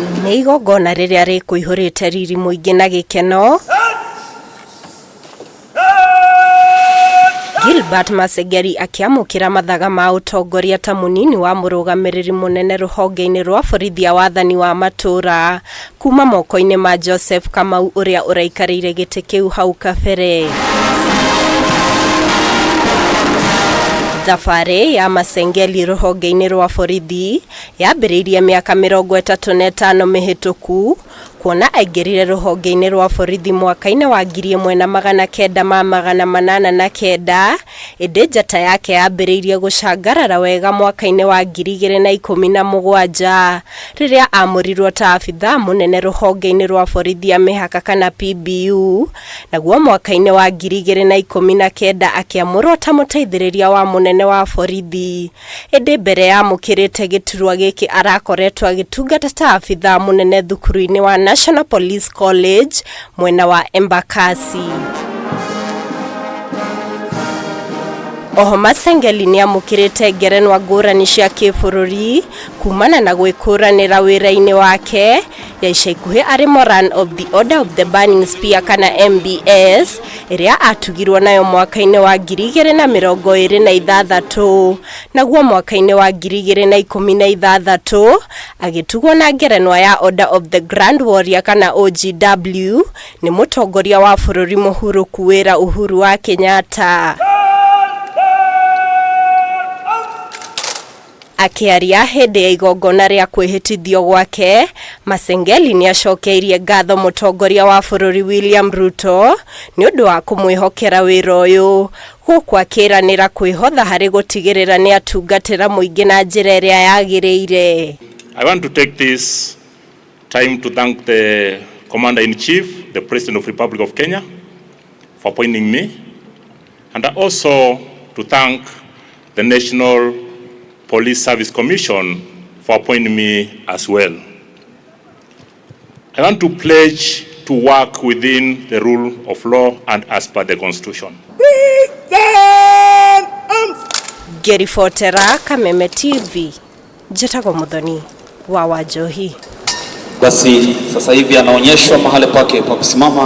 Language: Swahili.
Nĩ igongona rĩrĩa rĩkũihũrĩte riri mũingĩ na gĩkeno. Gilbert Masengeli akiamũkĩra mathaga ma ũtongoria ta mũnini wa mũrũgamĩrĩri mũnene rũhonge-inĩ rwa borithi ya wathani wa matũra kuma moko-inĩ ma Joseph Kamau ũrĩa ũraikarĩire gĩtĩ kĩu hau kabere. Thabarĩ ya Masengeli rũhonge-inĩ rwa borithi yambĩrĩirie mĩaka 35 mĩhĩtũku, kuona aingĩrire rũhonge-inĩ rwa borithi mwaka-inĩ wa 1989, ĩndĩ njata yake yambĩrĩirie gũcangarara wega mwaka-inĩ wa 2017 rĩrĩa amũrirwo ta abithaa mũnene rũhonge-inĩ rwa borithi ya mĩhaka kana PBU, naguo mwaka-inĩ wa 2019 akĩamũrwo ta mũteithĩrĩria wa mũnene wa borithi. Ĩndĩ mbere ya mũkĩrĩte gĩturwa gĩkĩ arakoretwo agĩtungata ta abithaa mũnene thukuru-inĩ wa National Police College mwena wa Embakasi. Oho Masengeli nĩ amũkĩrĩte ngerenwa ngũrani cia kĩbũrũri kumana na gwĩkũranĩra wĩra-inĩ wake, ya ica ikuhĩ arĩ Moran of the Order of the Burning Spear kana MBS, ĩrĩa atugirwo nayo mwaka-inĩ wa 2026, naguo mwaka-inĩ wa 2016 agĩtugwo na ngerenwa ya Order of the Grand Warrior kana OGW nĩ mũtongoria wa bũrũri mũhurũku wĩra Uhuru wa Kenyatta. Akĩaria hĩndĩ ya igongona rĩa kwĩhĩtithio gwake, Masengeli nĩ acokeirie ngatho mũtongoria wa bũrũri William Ruto nĩ ũndũ wa kũmwĩhokera wĩra ũyũ, gũkũ akĩranĩra kwĩhotha harĩ gũtigĩrĩra nĩ atungatĩra mũingĩ na njĩra ĩrĩa yagĩrĩire. I want to take this time to thank the Commander-in-Chief, the President of the Republic of Kenya, for appointing me, and also to thank the National Police Service Commission for appointing me as well. I want to pledge to work within the rule of law and as per the Constitution. Gary Fotera, Kameme TV, Jetago Muthoni wa Wanjohi. Basi sasa hivi anaonyeshwa mahali pake pa kusimama.